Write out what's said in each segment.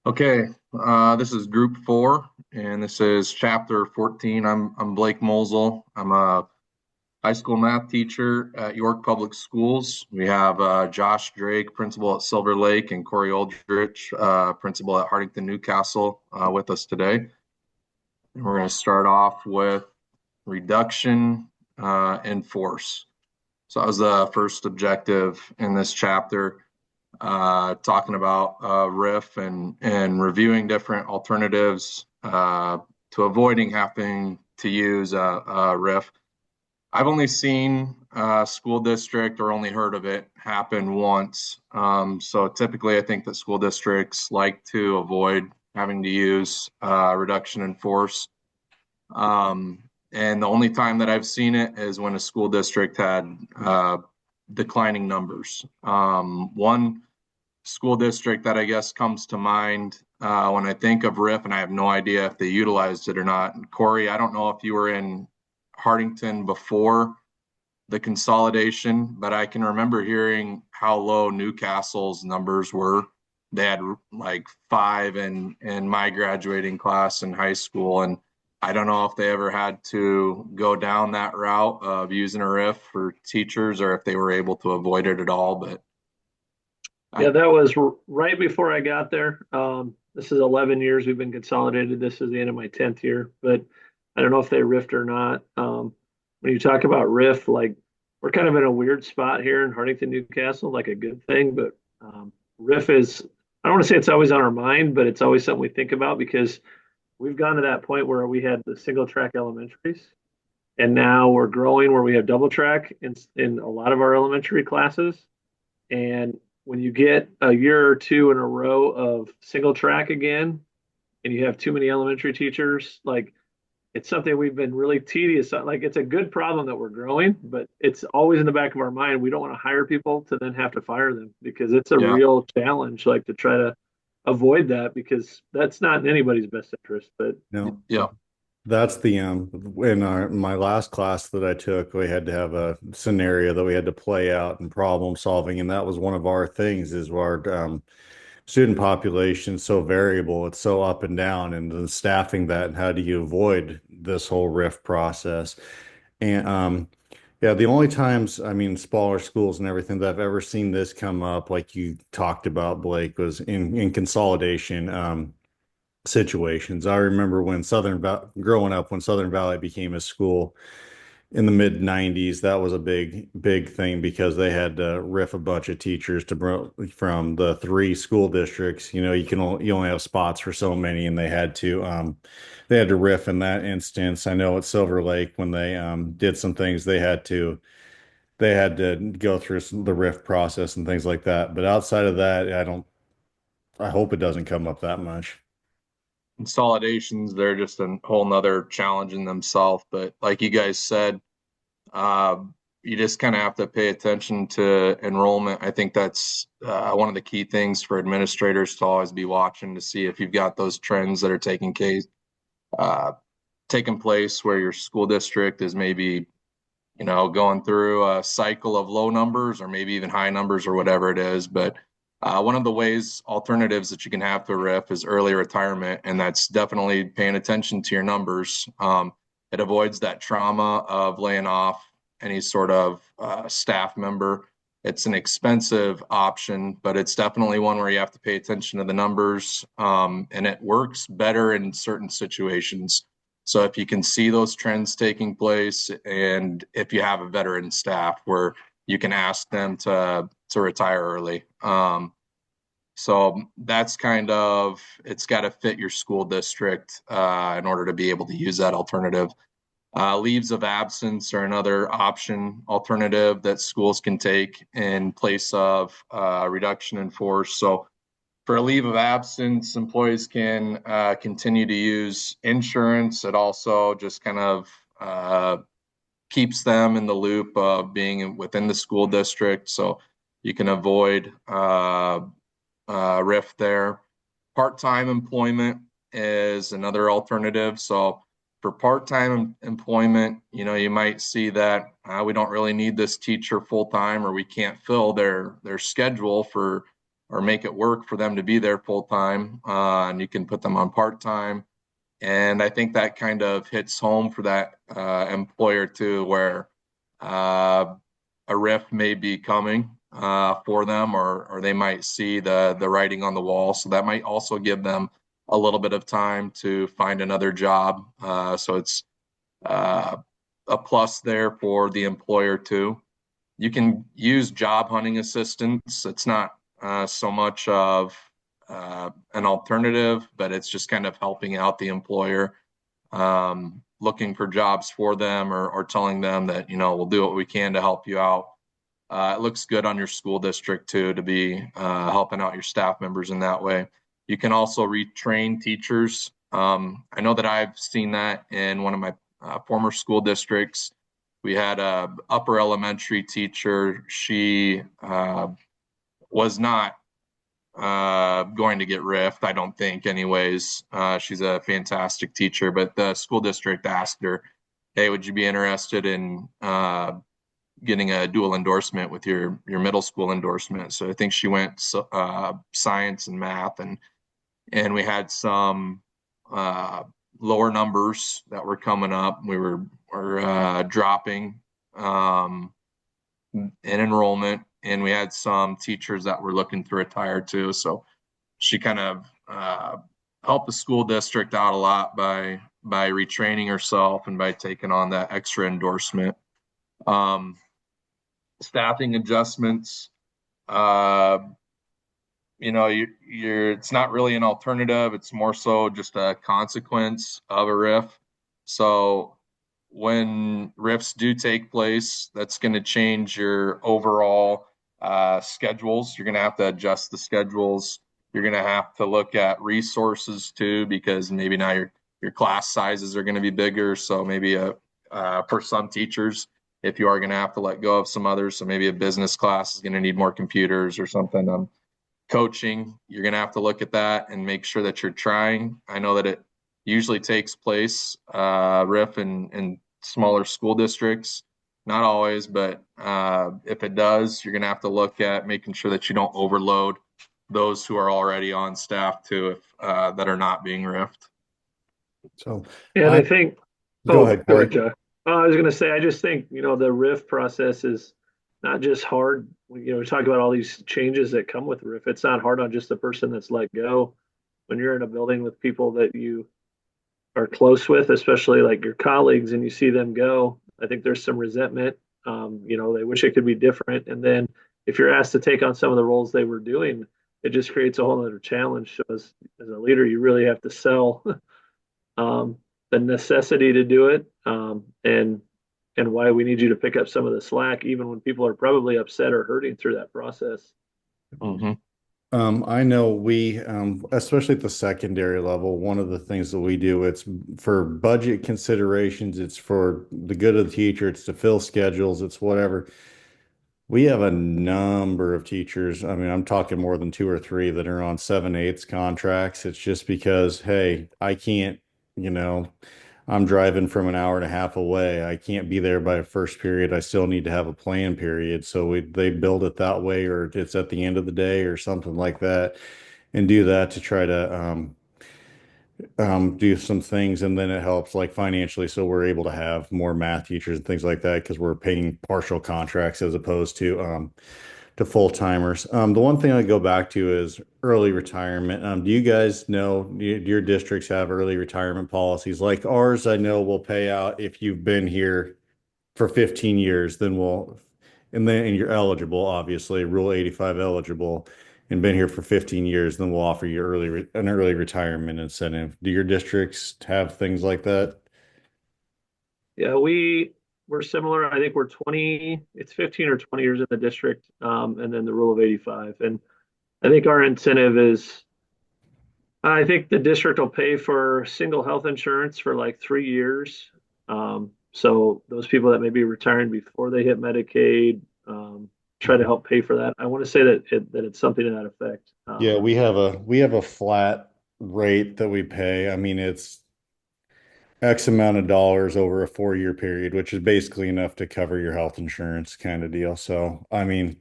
Okay, this is group 4, and this is chapter 14. I'm Blake Mosel. I'm a high school math teacher at York Public Schools. We have Josh Drake, principal at Silver Lake, and Corey Aldrich, principal at Hartington Newcastle, with us today. And we're going to start off with reduction in force. So that was the first objective in this chapter, talking about RIF and reviewing different alternatives to avoiding having to use a RIF. I've only seen a school district or only heard of it happen once. So typically, I think that school districts like to avoid having to use reduction in force. And the only time that I've seen it is when a school district had declining numbers. One school district that I guess comes to mind when I think of RIF, and I have no idea if they utilized it or not. And Corey, I don't know if you were in Hartington before the consolidation, but I can remember hearing how low Newcastle's numbers were. They had like 5 in my graduating class in high school, and I don't know if they ever had to go down that route of using a RIF for teachers or if they were able to avoid it at all. But Yeah, I, that was right before I got there. This is 11 years we've been consolidated. This is the end of my 10th year, but I don't know if they riffed or not. When you talk about riff, like we're kind of in a weird spot here in Hartington, Newcastle, like a good thing, but riff is, I don't want to say it's always on our mind, but it's always something we think about because we've gone to that point where we had the single track elementaries, and now we're growing where we have double track in a lot of our elementary classes. And when you get a year or two in a row of single track again, and you have too many elementary teachers, like it's something we've been really tedious. Like it's a good problem that we're growing, but it's always in the back of our mind. We don't want to hire people to then have to fire them because it's a yeah, real challenge, like to try to avoid that because that's not in anybody's best interest. But No, yeah. that's in my last class that I took, we had to have a scenario that we had to play out and problem solving, and that was one of our things is our student population is so variable, it's so up and down, and the staffing that, and how do you avoid this whole RIF process? And yeah, the only times, I mean, smaller schools and everything that I've ever seen this come up, like you talked about, Blake, was in consolidation. Situations. I remember when growing up when Southern Valley became a school in the mid 90s, that was a big thing because they had to riff a bunch of teachers from the 3 school districts. You know, you only have spots for so many, and they had to riff in that instance. I know at Silver Lake when they did some things, they had to go through the riff process and things like that. But outside of that, I hope it doesn't come up that much. Consolidations, they're just a whole nother challenge in themselves. But like you guys said, uh, you just kind of have to pay attention to enrollment. I think that's one of the key things for administrators to always be watching to see if you've got those trends that are uh, taking place where your school district is maybe, going through a cycle of low numbers or maybe even high numbers or whatever it is. But one of the alternatives that you can have to RIF is early retirement, and that's definitely paying attention to your numbers. It avoids that trauma of laying off any sort of staff member. It's an expensive option, but it's definitely one where you have to pay attention to the numbers, and it works better in certain situations. So if you can see those trends taking place, and if you have a veteran staff where you can ask them to retire early. So that's kind of, it's got to fit your school district in order to be able to use that alternative. Leaves of absence are another alternative that schools can take in place of reduction in force. So for a leave of absence, employees can continue to use insurance. It also just kind of keeps them in the loop of being within the school district. So you can avoid RIF there. Part-time employment is another alternative. So for part-time employment, you might see that we don't really need this teacher full-time, or we can't fill their schedule for or make it work for them to be there full time, and you can put them on part time. And I think that kind of hits home for that employer too, where uh, a RIF may be coming for them, or they might see the writing on the wall. So that might also give them a little bit of time to find another job. So it's uh, a plus there for the employer too. You can use job hunting assistance. It's not so much of an alternative, but it's just kind of helping out the employer, looking for jobs for them, or telling them that, we'll do what we can to help you out. It looks good on your school district too to be helping out your staff members in that way. You can also retrain teachers. I know that I've seen that in one of my former school districts. We had a upper elementary teacher. She was not going to get riffed, I don't think, anyways. She's a fantastic teacher, but the school district asked her, "Hey, would you be interested in getting a dual endorsement with your middle school endorsement?" So I think she went science and math, and we had some uh, lower numbers that were coming up. Were dropping in enrollment, and we had some teachers that were looking to retire too. So she kind of helped the school district out a lot by retraining herself and by taking on that extra endorsement. Um, Staffing adjustments. Uh, it's not really an alternative. It's more so just a consequence of a RIF. So when RIFs do take place, that's going to change your overall schedules. You're going to have to adjust the schedules. You're going to have to look at resources too, because maybe now your class sizes are going to be bigger. So maybe for some teachers, if you are going to have to let go of some others, so maybe a business class is going to need more computers or something. Coaching, you're going to have to look at that and make sure that you're trying. I know that it usually takes place, RIF in smaller school districts. Not always, but if it does, you're going to have to look at making sure that you don't overload those who are already on staff too, if that are not being RIFed. So And I I think, go oh, ahead, go ahead, Corey. Josh. I was going to say, I just think, the RIF process is not just hard. We talk about all these changes that come with RIF. It's not hard on just the person that's let go. When you're in a building with people that you are close with, especially like your colleagues, and you see them go, I think there's some resentment. They wish it could be different. And then if you're asked to take on some of the roles they were doing, it just creates a whole other challenge. So as a leader, you really have to sell um, the necessity to do it, and why we need you to pick up some of the slack, even when people are probably upset or hurting through that process. Mm-hmm. I know we, especially at the secondary level, one of the things that we do, it's for budget considerations, it's for the good of the teacher, it's to fill schedules, it's whatever. We have a number of teachers. I mean, I'm talking more than two or three that are on 7/8 contracts. It's just because, hey, I can't, you know, I'm driving from an hour and a half away. I can't be there by first period. I still need to have a plan period. So they build it that way, or it's at the end of the day or something like that, and do that to try to do some things, and then it helps like financially, so we're able to have more math teachers and things like that because we're paying partial contracts as opposed to full timers. The one thing I go back to is early retirement. Do you guys know, do your districts have early retirement policies? Like ours, I know will pay out if you've been here for 15 years, then and you're eligible, obviously, Rule 85 eligible, and been here for 15 years, then we'll offer you an early retirement incentive. Do your districts have things like that? Yeah, we're similar. I think we're 20, it's 15 or 20 years in the district, and then the rule of 85. And I think our incentive is, I think the district will pay for single health insurance for like 3 years. So those people that may be retiring before they hit Medicaid, try to help pay for that. I want to say that it's something to that effect. Yeah, we have a flat rate that we pay. I mean, it's X amount of dollars over a 4-year period, which is basically enough to cover your health insurance kind of deal. So, I mean,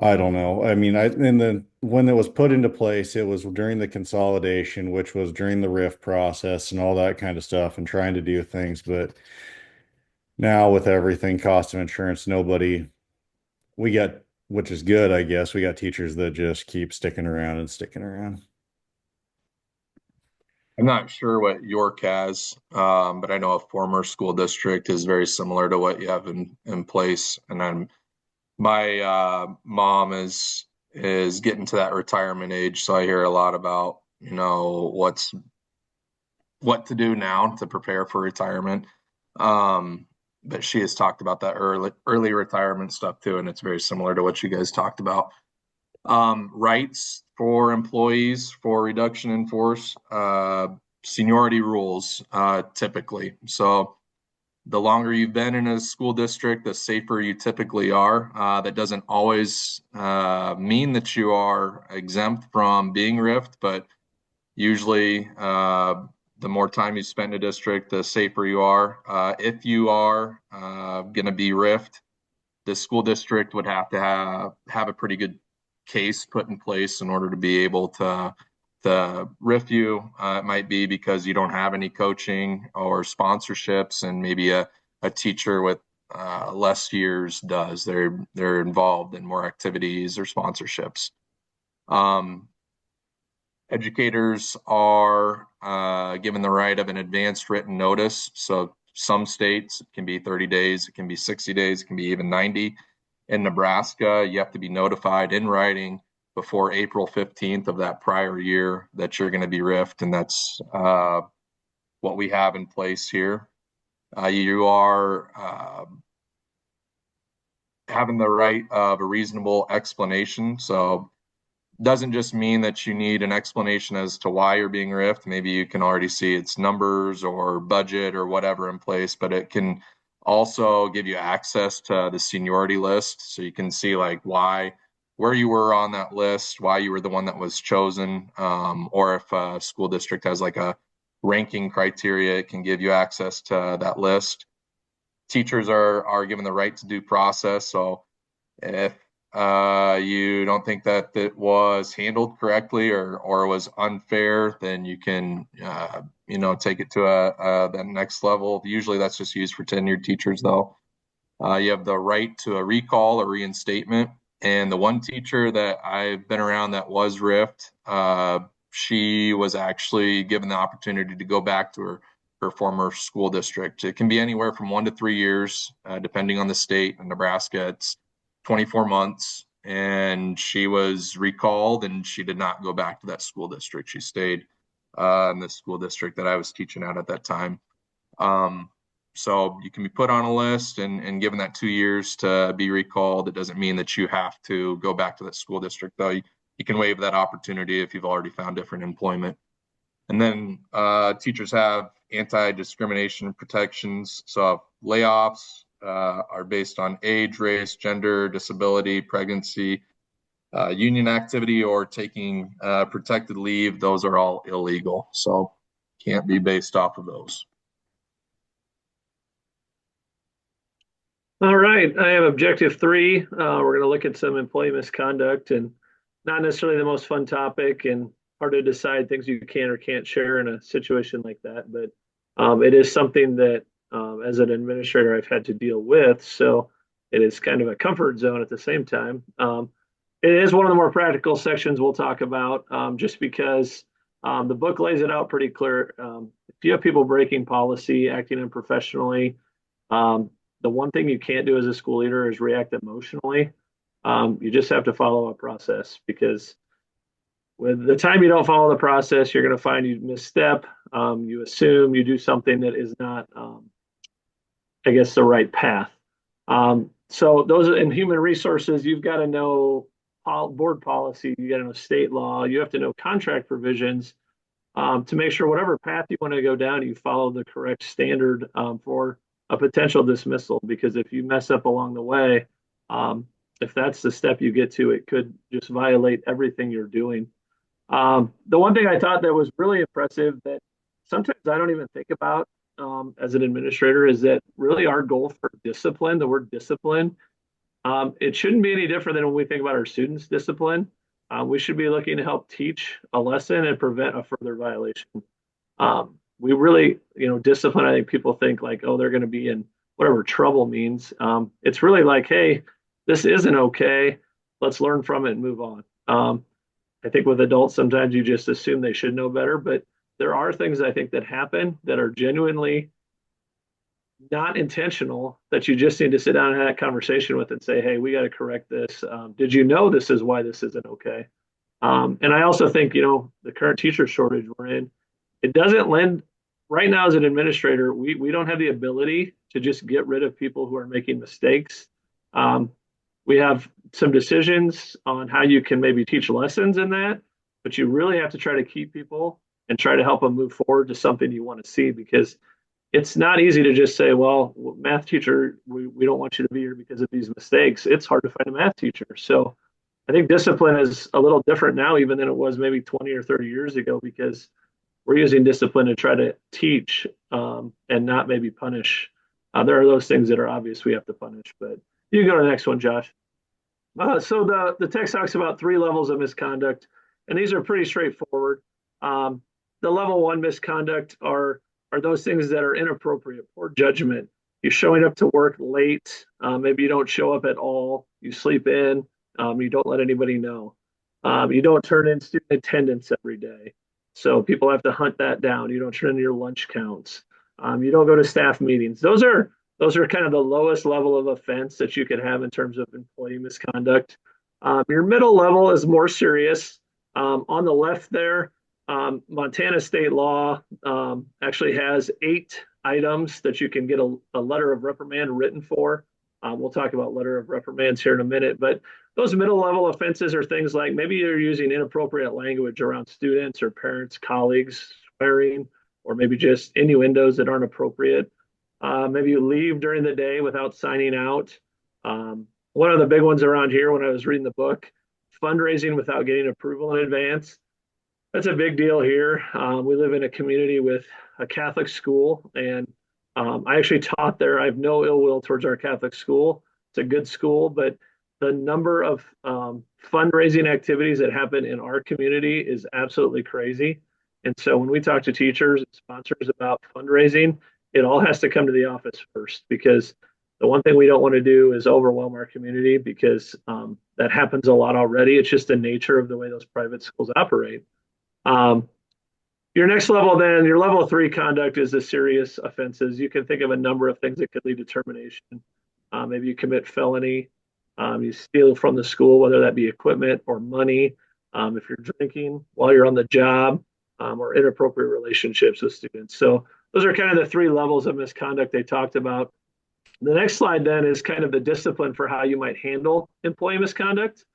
I don't know. I mean, I in the when it was put into place, it was during the consolidation, which was during the RIF process and all that kind of stuff, and trying to do things. But now with everything, cost of insurance, nobody we got, which is good, I guess. We got teachers that just keep sticking around and sticking around. I'm not sure what York has, but I know a former school district is very similar to what you have in place. And then my mom is getting to that retirement age, so I hear a lot about, what to do now to prepare for retirement. Um, but she has talked about that early retirement stuff too, and it's very similar to what you guys talked about. Rights for employees for reduction in force, seniority rules, typically. So the longer you've been in a school district, the safer you typically are. That doesn't always mean that you are exempt from being riffed, but usually the more time you spend in a district, the safer you are. If you are going to be riffed, the school district would have to have a pretty good case put in place in order to be able to riff you. It might be because you don't have any coaching or sponsorships, and maybe a teacher with less years does. They're involved in more activities or sponsorships. Um, Educators are given the right of an advanced written notice. So some states it can be 30 days, it can be 60 days, it can be even 90. In Nebraska, you have to be notified in writing before April 15th of that prior year that you're going to be riffed, and that's what we have in place here. You are having the right of a reasonable explanation. So doesn't just mean that you need an explanation as to why you're being riffed. Maybe you can already see its numbers or budget or whatever in place, but it can also give you access to the seniority list. So you can see like where you were on that list, why you were the one that was chosen, or if a school district has like a ranking criteria, it can give you access to that list. Teachers are given the right to due process. So if you don't think that it was handled correctly or was unfair, then you can take it to the next level. Usually that's just used for tenured teachers though. You have the right to a recall or reinstatement. And the one teacher that I've been around that was riffed, she was actually given the opportunity to go back to her former school district. It can be anywhere from 1 to 3 years, depending on the state. In Nebraska, it's 24 months. And she was recalled and she did not go back to that school district. She stayed in the school district that I was teaching at that time. So you can be put on a list and given that 2 years to be recalled. It doesn't mean that you have to go back to that school district, though. You can waive that opportunity if you've already found different employment. And then teachers have anti-discrimination protections. So layoffs are based on age, race, gender, disability, pregnancy, union activity, or taking protected leave. Those are all illegal. So can't be based off of those. All right, I have objective three. We're going to look at some employee misconduct, and not necessarily the most fun topic and hard to decide things you can or can't share in a situation like that. But it is something that, as an administrator, I've had to deal with. So it is kind of a comfort zone at the same time. It is one of the more practical sections we'll talk about, just because the book lays it out pretty clear. If you have people breaking policy, acting unprofessionally, the one thing you can't do as a school leader is react emotionally. You just have to follow a process, because with the time you don't follow the process, you're going to find you misstep, you assume, you do something that is not, I guess, the right path. So those in human resources, you've got to know board policy, you got to know state law, you have to know contract provisions, to make sure whatever path you want to go down, you follow the correct standard for a potential dismissal. Because if you mess up along the way, if that's the step you get to, it could just violate everything you're doing. The one thing I thought that was really impressive that sometimes I don't even think about as an administrator is that really our goal for discipline, the word discipline, It shouldn't be any different than when we think about our students' discipline. We should be looking to help teach a lesson and prevent a further violation. We really, discipline, I think people think like, oh, they're going to be in whatever trouble means. It's really like, hey, this isn't okay. Let's learn from it and move on. I think with adults, sometimes you just assume they should know better, but there are things I think that happen that are genuinely not intentional that you just need to sit down and have that conversation with and say, hey, we got to correct this. Did you know this is why this isn't okay? And I also think, the current teacher shortage we're in, it doesn't lend right now as an administrator, we don't have the ability to just get rid of people who are making mistakes. Um, we have some decisions on how you can maybe teach lessons in that, but you really have to try to keep people and try to help them move forward to something you want to see because it's not easy to just say, well, math teacher, we don't want you to be here because of these mistakes. It's hard to find a math teacher. So I think discipline is a little different now, even than it was maybe 20 or 30 years ago, because we're using discipline to try to teach and not maybe punish. There are those things that are obvious we have to punish, but you can go to the next one, Josh. So the text talks about three levels of misconduct, and these are pretty straightforward. The level one misconduct are those things that are inappropriate, poor judgment. You're showing up to work late, maybe you don't show up at all, you sleep in, you don't let anybody know. You don't turn in student attendance every day. So people have to hunt that down. You don't turn in your lunch counts. You don't go to staff meetings. Those are kind of the lowest level of offense that you could have in terms of employee misconduct. Your middle level is more serious. On the left there, Montana state law actually has 8 items that you can get a letter of reprimand written for. We'll talk about letter of reprimands here in a minute, but those middle level offenses are things like maybe you're using inappropriate language around students or parents, colleagues, swearing, or maybe just innuendos that aren't appropriate. Maybe you leave during the day without signing out. One of the big ones around here when I was reading the book, fundraising without getting approval in advance. That's a big deal here. We live in a community with a Catholic school, and I actually taught there. I have no ill will towards our Catholic school. It's a good school, but the number of fundraising activities that happen in our community is absolutely crazy. And so when we talk to teachers and sponsors about fundraising, it all has to come to the office first because the one thing we don't want to do is overwhelm our community because that happens a lot already. It's just the nature of the way those private schools operate. Um, your next level, then, your level 3 conduct is the serious offenses. You can think of a number of things that could lead to termination. Maybe you commit felony, you steal from the school, whether that be equipment or money. If you're drinking while you're on the job, or inappropriate relationships with students. So those are kind of the 3 levels of misconduct they talked about. The next slide then is kind of the discipline for how you might handle employee misconduct.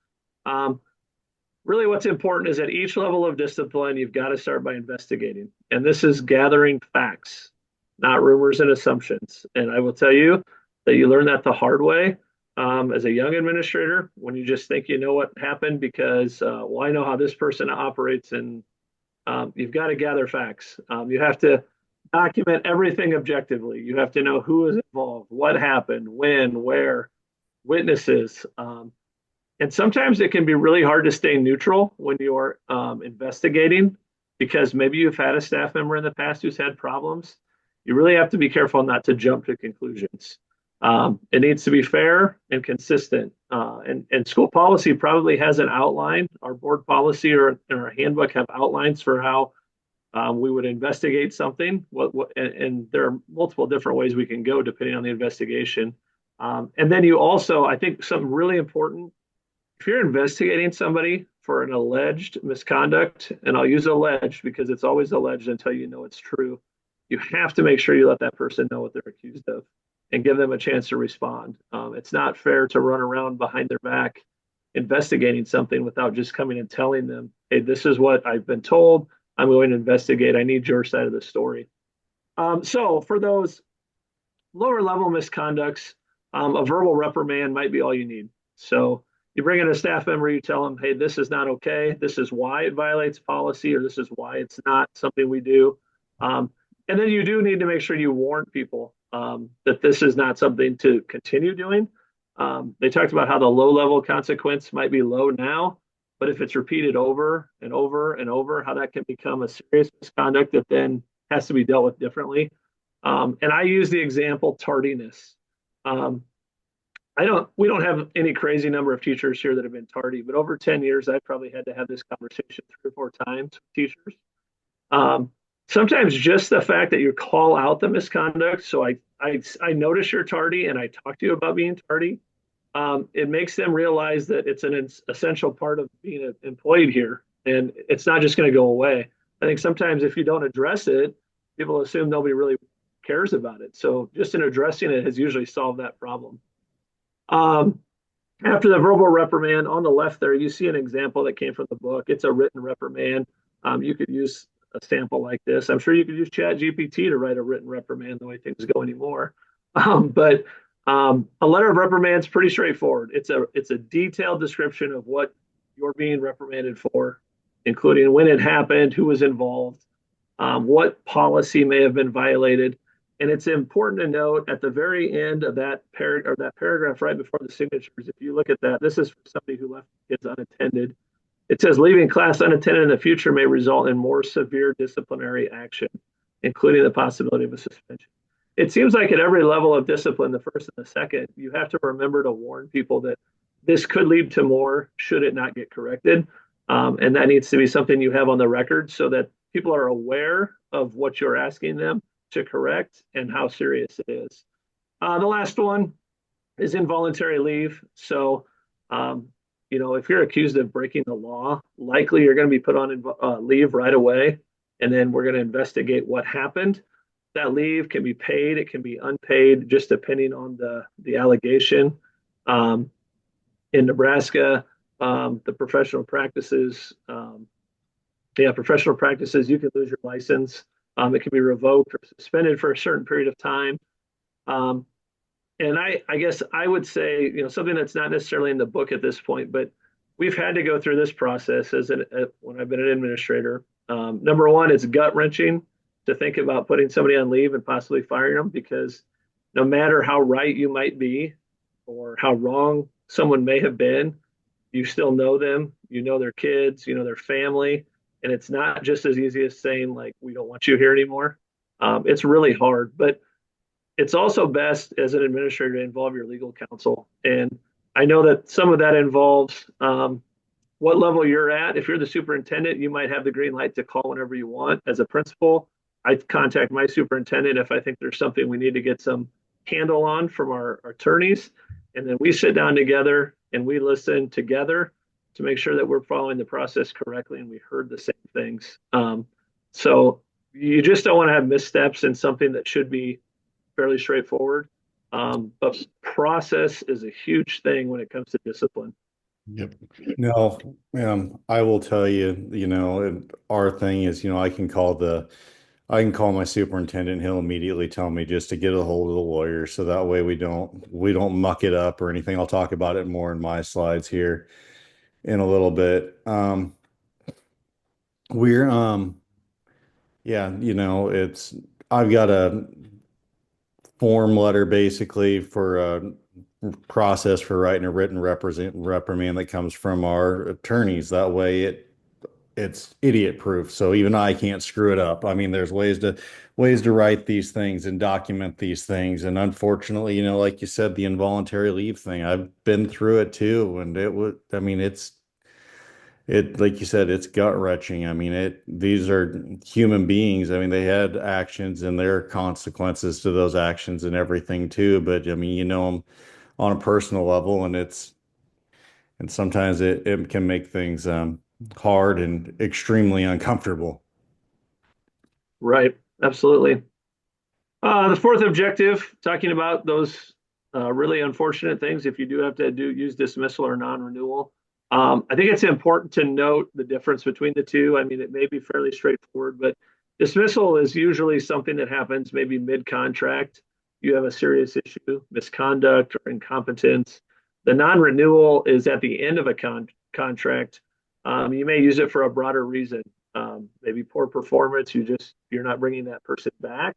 Really what's important is at each level of discipline, you've got to start by investigating. And this is gathering facts, not rumors and assumptions. And I will tell you that you learn that the hard way as a young administrator when you just think you know what happened because, well, I know how this person operates. And you've got to gather facts. You have to document everything objectively. You have to know who is involved, what happened, when, where, witnesses. And sometimes it can be really hard to stay neutral when you're investigating because maybe you've had a staff member in the past who's had problems. You really have to be careful not to jump to conclusions. It needs to be fair and consistent. And school policy probably has an outline. Our board policy or our handbook have outlines for how we would investigate something. And there are multiple different ways we can go depending on the investigation. And then you also, I think, something really important if you're investigating somebody for an alleged misconduct, and I'll use alleged because it's always alleged until you know it's true, you have to make sure you let that person know what they're accused of and give them a chance to respond. It's not fair to run around behind their back investigating something without just coming and telling them, hey, this is what I've been told. I'm going to investigate. I need your side of the story. So for those lower level misconducts, a verbal reprimand might be all you need. So you bring in a staff member, you tell them, hey, this is not okay. This is why it violates policy, or this is why it's not something we do. And then you do need to make sure you warn people that this is not something to continue doing. They talked about how the low level consequence might be low now, but if it's repeated over and over and over, how that can become a serious misconduct that then has to be dealt with differently. And I use the example tardiness. Um, we don't have any crazy number of teachers here that have been tardy, but over 10 years, I've probably had to have this conversation 3 or 4 times with teachers. Um, Sometimes just the fact that you call out the misconduct. So I notice you're tardy and I talk to you about being tardy. It makes them realize that it's an essential part of being employed here, and it's not just going to go away. I think sometimes if you don't address it, people assume nobody really cares about it. So just in addressing it has usually solved that problem. Um, After the verbal reprimand on the left there, you see an example that came from the book. It's a written reprimand. You could use a sample like this. I'm sure you could use Chat GPT to write a written reprimand the way things go anymore. But a letter of reprimand is pretty straightforward. It's a detailed description of what you're being reprimanded for, including when it happened, who was involved, what policy may have been violated. And it's important to note at the very end of that paragraph right before the signatures, if you look at that, this is for somebody who left kids unattended. It says leaving class unattended in the future may result in more severe disciplinary action, including the possibility of a suspension. It seems like at every level of discipline, the first and the second, you have to remember to warn people that this could lead to more should it not get corrected. And that needs to be something you have on the record so that people are aware of what you're asking them to correct and how serious it is. The last one is involuntary leave. So, if you're accused of breaking the law, likely you're going to be put on leave right away, and then we're going to investigate what happened. That leave can be paid, it can be unpaid, just depending on the allegation. Um, in Nebraska, the professional practices, you can lose your license. It can be revoked or suspended for a certain period of time. Um, and I guess I would say, something that's not necessarily in the book at this point, but we've had to go through this process when I've been an administrator. Number one, it's gut wrenching to think about putting somebody on leave and possibly firing them because no matter how right you might be or how wrong someone may have been, you still know them, you know their kids, you know their family, and it's not just as easy as saying like we don't want you here anymore. It's really hard, but it's also best as an administrator to involve your legal counsel. And I know that some of that involves what level you're at. If you're the superintendent, you might have the green light to call whenever you want. As a principal, I contact my superintendent if I think there's something we need to get some handle on from our attorneys. And then we sit down together and we listen together to make sure that we're following the process correctly and we heard the same things. So you just don't want to have missteps in something that should be fairly straightforward. But process is a huge thing when it comes to discipline. Yep. No, I will tell you, our thing is, I can call my superintendent. He'll immediately tell me just to get a hold of the lawyer. So that way we don't muck it up or anything. I'll talk about it more in my slides here in a little bit. We're, yeah, I've got a form letter basically for a process for writing a written reprimand that comes from our attorneys. That way it's idiot proof. So even I can't screw it up. I mean, there's ways to write these things and document these things. And unfortunately, like you said, the involuntary leave thing, I've been through it too. And I mean, like you said, it's gut wrenching. I mean, these are human beings. I mean, they had actions and there are consequences to those actions and everything too. But I mean, them on a personal level, and sometimes it can make things hard and extremely uncomfortable. Right. Absolutely. The fourth objective, talking about those really unfortunate things, if you do have to use dismissal or non-renewal. I think it's important to note the difference between the two. I mean, it may be fairly straightforward, but dismissal is usually something that happens maybe mid-contract. You have a serious issue, misconduct or incompetence. The non-renewal is at the end of a contract. You may use it for a broader reason, maybe poor performance. You're not bringing that person back.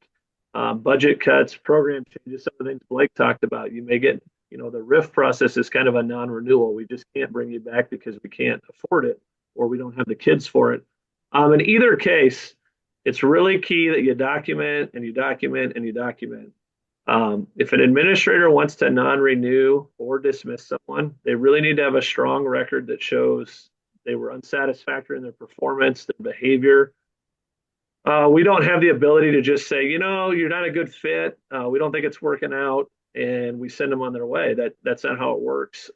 Budget cuts, program changes, some of the things Blake talked about. You may get The RIF process is kind of a non-renewal. We just can't bring you back because we can't afford it or we don't have the kids for it. In either case, it's really key that you document and you document and you document. If an administrator wants to non-renew or dismiss someone, they really need to have a strong record that shows they were unsatisfactory in their performance, their behavior. We don't have the ability to just say, you're not a good fit. We don't think it's working out, and we send them on their way. That's not how it works.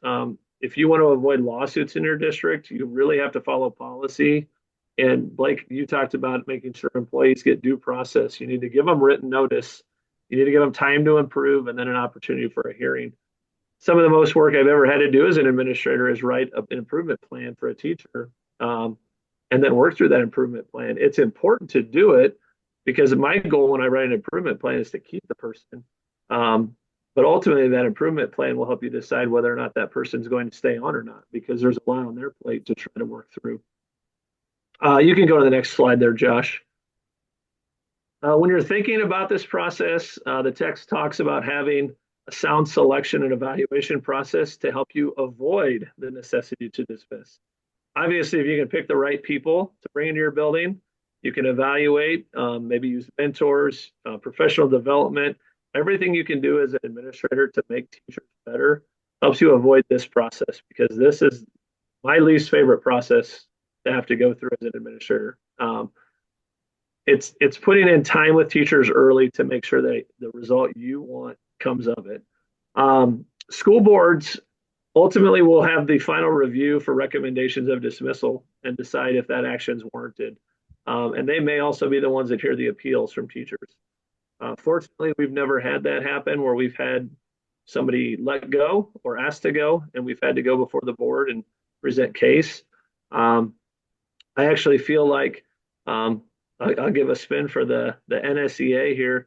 If you want to avoid lawsuits in your district, you really have to follow policy. And Blake, you talked about making sure employees get due process. You need to give them written notice. You need to give them time to improve and then an opportunity for a hearing. Some of the most work I've ever had to do as an administrator is write an improvement plan for a teacher. And then work through that improvement plan. It's important to do it because my goal when I write an improvement plan is to keep the person. But ultimately, that improvement plan will help you decide whether or not that person's going to stay on or not, because there's a lot on their plate to try to work through. You can go to the next slide there, Josh. When you're thinking about this process, the text talks about having a sound selection and evaluation process to help you avoid the necessity to dismiss. Obviously, if you can pick the right people to bring into your building, you can evaluate, maybe use mentors, professional development, everything you can do as an administrator to make teachers better helps you avoid this process, because this is my least favorite process to have to go through as an administrator. It's putting in time with teachers early to make sure that the result you want comes of it. School boards ultimately will have the final review for recommendations of dismissal and decide if that action is warranted. And they may also be the ones that hear the appeals from teachers. Fortunately, we've never had that happen where we've had somebody let go or asked to go, and we've had to go before the board and present case. I actually feel like I'll give a spin for the NSEA here.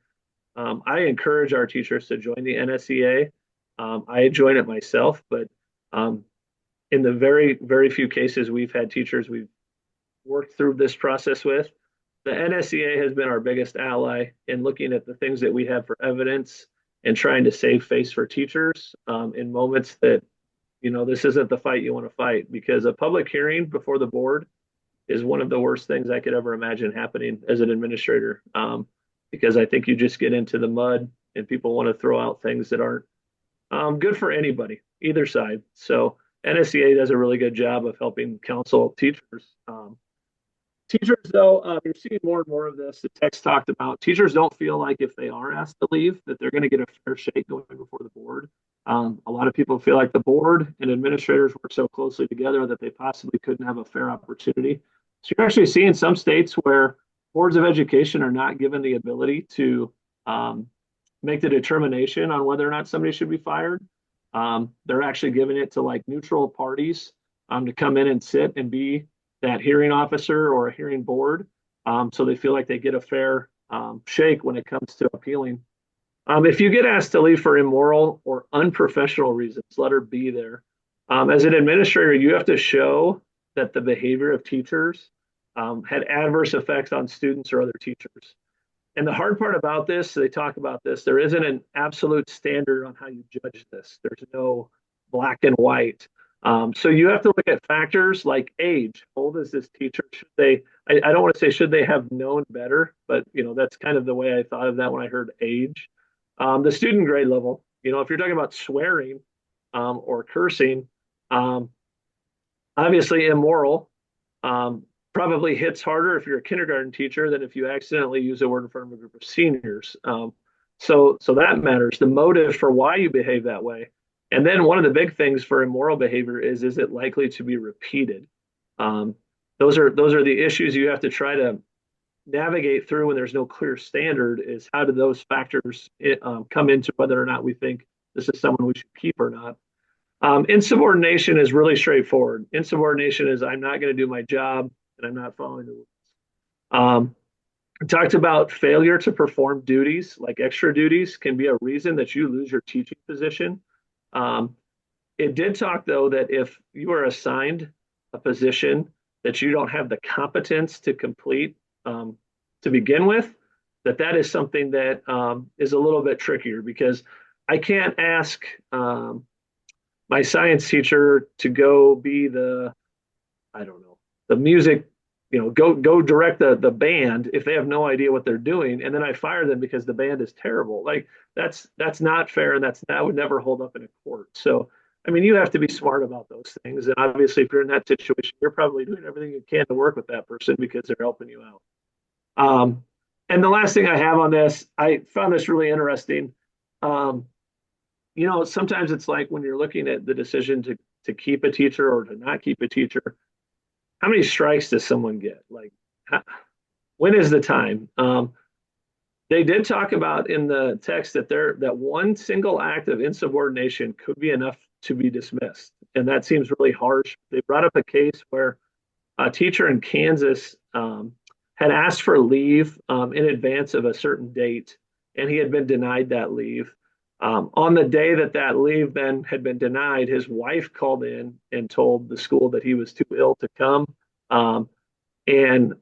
I encourage our teachers to join the NSEA. I join it myself, but in the very, very few cases we've had teachers we've worked through this process with, the NSEA has been our biggest ally in looking at the things that we have for evidence and trying to save face for teachers in moments that, this isn't the fight you want to fight, because a public hearing before the board is one of the worst things I could ever imagine happening as an administrator, because I think you just get into the mud and people want to throw out things that aren't good for anybody, either side. So NSEA does a really good job of helping counsel teachers. Teachers, though, you're seeing more and more of this. The text talked about teachers don't feel like if they are asked to leave that they're going to get a fair shake going before the board. A lot of people feel like the board and administrators work so closely together that they possibly couldn't have a fair opportunity. So you're actually seeing some states where boards of education are not given the ability to make the determination on whether or not somebody should be fired. They're actually giving it to like neutral parties to come in and sit and be that hearing officer or a hearing board. So they feel like they get a fair shake when it comes to appealing. If you get asked to leave for immoral or unprofessional reasons, let her be there. As an administrator, you have to show that the behavior of teachers had adverse effects on students or other teachers. And the hard part about this, they talk about this, there isn't an absolute standard on how you judge this. There's no black and white. So you have to look at factors like age. How old is this teacher? Should they, I don't want to say should they have known better, but that's kind of the way I thought of that when I heard age. The student grade level, if you're talking about swearing or cursing, obviously immoral, probably hits harder if you're a kindergarten teacher than if you accidentally use a word in front of a group of seniors. So that matters. The motive for why you behave that way. And then one of the big things for immoral behavior is it likely to be repeated? Those are the issues you have to try to navigate through when there's no clear standard, is how do those factors come into whether or not we think this is someone we should keep or not. Insubordination is really straightforward. Insubordination is I'm not going to do my job and I'm not following the rules. We talked about failure to perform duties, like extra duties can be a reason that you lose your teaching position. It did talk, though, that if you are assigned a position that you don't have the competence to complete to begin with, that is something that is a little bit trickier, because I can't ask my science teacher to go be the, I don't know, the music, go direct the band if they have no idea what they're doing, and then I fire them because the band is terrible. Like that's not fair, and that would never hold up in a court. So I mean, you have to be smart about those things. And obviously, if you're in that situation, you're probably doing everything you can to work with that person because they're helping you out. Um, and the last thing I have on this, I found this really interesting. Um, sometimes it's like when you're looking at the decision to keep a teacher or to not keep a teacher, how many strikes does someone get? Like, how, when is the time? They did talk about in the text that one single act of insubordination could be enough to be dismissed, and that seems really harsh. They brought up a case where a teacher in Kansas had asked for leave in advance of a certain date, and he had been denied that leave. On the day that leave then had been denied, his wife called in and told the school that he was too ill to come. Um, and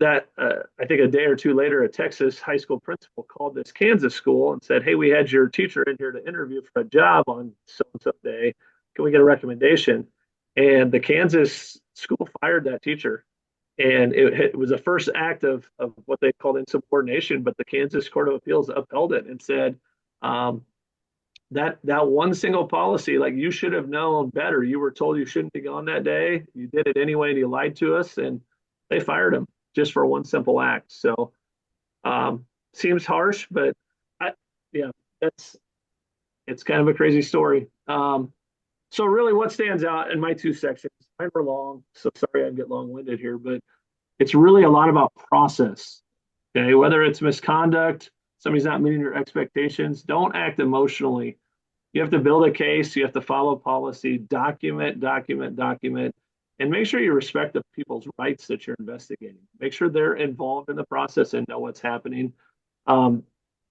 that I think a day or two later, a Texas high school principal called this Kansas school and said, "Hey, we had your teacher in here to interview for a job on so and so day. Can we get a recommendation?" And the Kansas school fired that teacher. And it was a first act of what they called insubordination, but the Kansas Court of Appeals upheld it and said um, that one single policy, like you should have known better. You were told you shouldn't be gone that day. You did it anyway, and you lied to us, and they fired him just for one simple act. So seems harsh, but I, yeah, that's it's kind of a crazy story. So really, what stands out in my two sections? Mine were long, so sorry I get long-winded here, but it's really a lot about process. Okay, whether it's misconduct, somebody's not meeting your expectations, don't act emotionally. You have to build a case, you have to follow policy, document, and make sure you respect the people's rights that you're investigating. Make sure they're involved in the process and know what's happening. Um,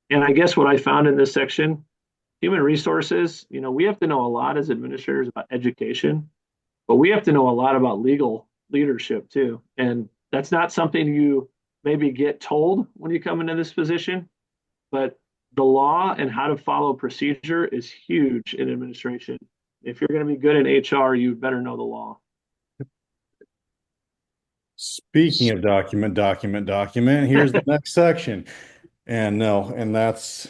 and I guess what I found in this section, human resources, we have to know a lot as administrators about education, but we have to know a lot about legal leadership too. And that's not something you maybe get told when you come into this position, but the law and how to follow procedure is huge in administration. If you're going to be good in HR, you better know the law. Speaking of document, here's the next section. And no, and that's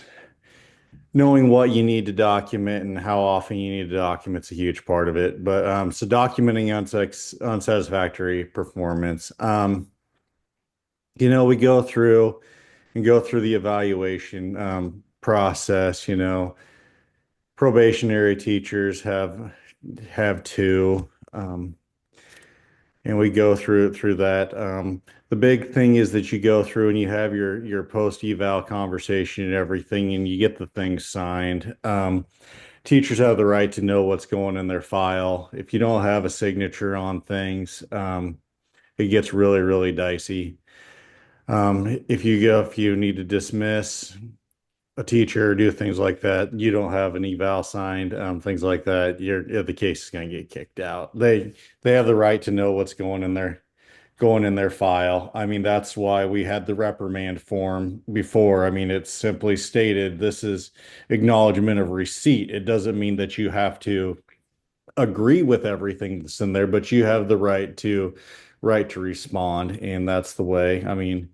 knowing what you need to document and how often you need to document is a huge part of it. But so documenting unsatisfactory performance. We go through the evaluation process. Probationary teachers have two. And we go through that. The big thing is that you go through and you have your post eval conversation and everything, and you get the things signed. Teachers have the right to know what's going in their file. If you don't have a signature on things, it gets really, really dicey. If you need to dismiss a teacher or do things like that, you don't have an eval signed, things like that, the case is going to get kicked out. They have the right to know what's going in their file. I mean, that's why we had the reprimand form before. I mean, it's simply stated this is acknowledgement of receipt. It doesn't mean that you have to agree with everything that's in there, but you have the right to respond, and that's the way. I mean,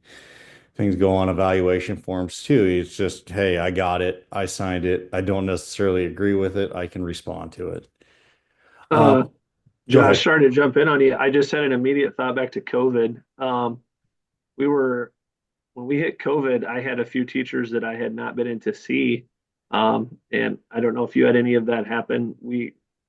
things go on evaluation forms too. It's just, hey, I got it. I signed it. I don't necessarily agree with it. I can respond to it. Uh, Go ahead. Josh, sorry to jump in on you. I just had an immediate thought back to COVID. We were when we hit COVID, I had a few teachers that I had not been in to see. And I don't know if you had any of that happen.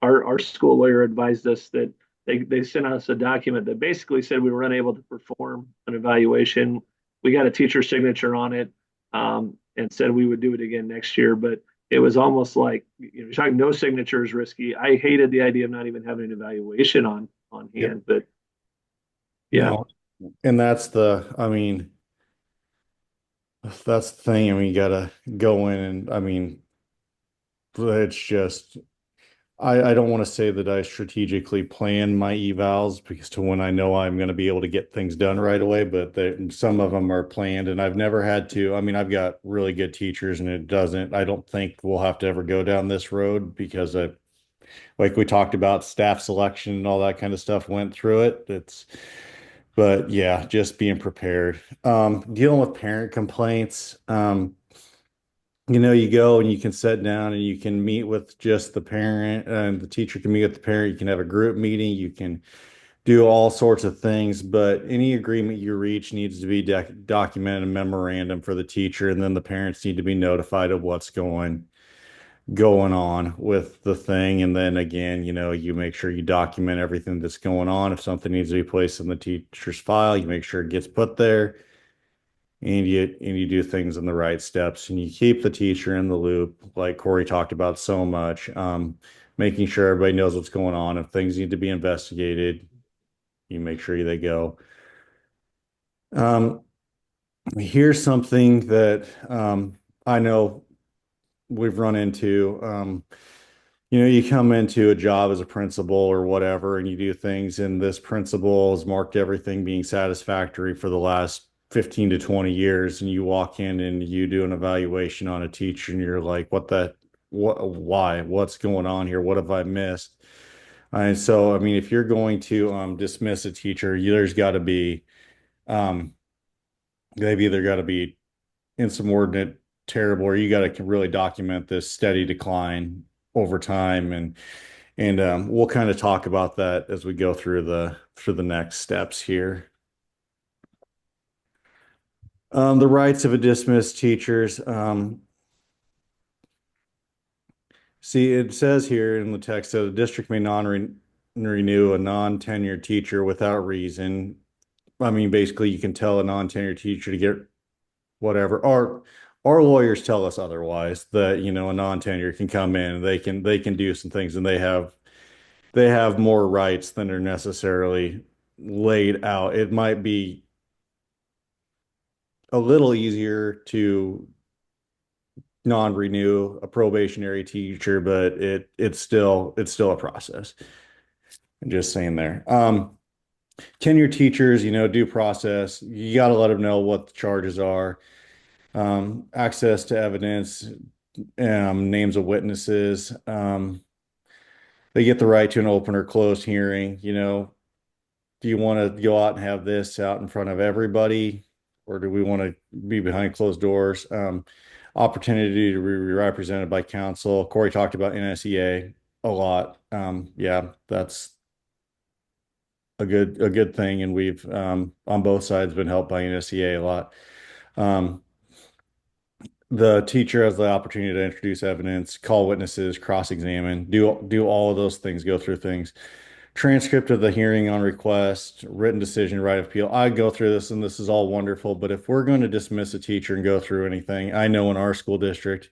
Our school lawyer advised us that they sent us a document that basically said we were unable to perform an evaluation. We got a teacher signature on it, and said we would do it again next year. But it was almost like, you're talking no signature is risky. I hated the idea of not even having an evaluation on Yep. hand. But yeah, No. And I mean, that's the thing. I mean, you gotta go in and, I mean, it's just I don't want to say that I strategically plan my evals because to when I know I'm going to be able to get things done right away, but some of them are planned and I've never had to. I mean, I've got really good teachers and I don't think we'll have to ever go down this road because like we talked about staff selection and all that kind of stuff went through it. But yeah, just being prepared. Dealing with parent complaints. You go and you can sit down and you can meet with just the parent and the teacher can meet with the parent. You can have a group meeting. You can do all sorts of things, but any agreement you reach needs to be documented in a memorandum for the teacher, and then the parents need to be notified of what's going on with the thing. And then again, you make sure you document everything that's going on. If something needs to be placed in the teacher's file, you make sure it gets put there and you do things in the right steps and you keep the teacher in the loop, like Corey talked about so much. Making sure everybody knows what's going on. If things need to be investigated, you make sure they go. Um, Here's something that I know we've run into. You come into a job as a principal or whatever, and you do things, and this principal has marked everything being satisfactory for the last 15 to 20 years, and you walk in and you do an evaluation on a teacher, and you're like, why? What's going on here? What have I missed? And so, I mean, if you're going to dismiss a teacher, there's got to be, um, they've either got to be insubordinate, terrible, or you got to really document this steady decline over time. And we'll kind of talk about that as we go through the next steps here. The rights of a dismissed teachers. See, it says here in the text that a district may non-renew a non-tenured teacher without reason. I mean, basically, you can tell a non-tenured teacher to get whatever. Our lawyers tell us otherwise that, a non-tenure can come in, they can do some things, and they have more rights than are necessarily laid out. It might be a little easier to non-renew a probationary teacher, but it's still a process. I'm just saying there. Tenure teachers, due process, you got to let them know what the charges are. Access to evidence, names of witnesses. They get the right to an open or closed hearing. Do you want to go out and have this out in front of everybody, or do we want to be behind closed doors? Opportunity to be represented by counsel. Corey talked about NSEA a lot. Yeah, that's a good thing, and we've on both sides been helped by NSEA a lot. Um, the teacher has the opportunity to introduce evidence, call witnesses, cross-examine, do all of those things, go through things. Transcript of the hearing on request, written decision, right of appeal. I go through this and this is all wonderful, but if we're going to dismiss a teacher and go through anything, I know in our school district,